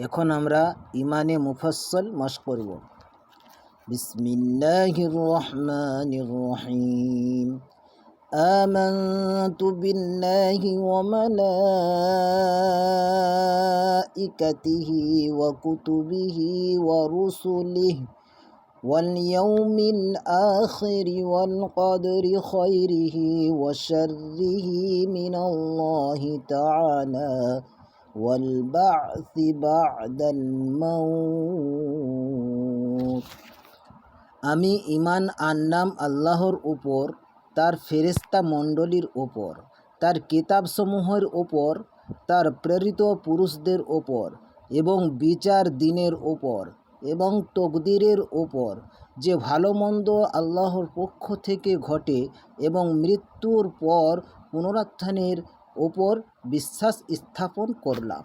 এখন আমরা ইমানে মুফাসসাল মশক করব। বিসমিল্লাহির রহমানির রহিম। آمنت بالله وملائكته وكتبه ورسله واليوم الآخر والقدر خيره وشره من الله تعالى والبعث بعد الموت। আমি ঈমান আনলাম আল্লাহর উপর, তার ফেরেশতা মণ্ডলীর ওপর, তার কিতাবসমূহের ওপর, তার প্রেরিত পুরুষদের ওপর এবং বিচার দিনের ওপর এবং তকদিরের ওপর, যে ভালো মন্দ আল্লাহর পক্ষ থেকে ঘটে এবং মৃত্যুর পর পুনরুত্থানের ওপর বিশ্বাস স্থাপন করলাম।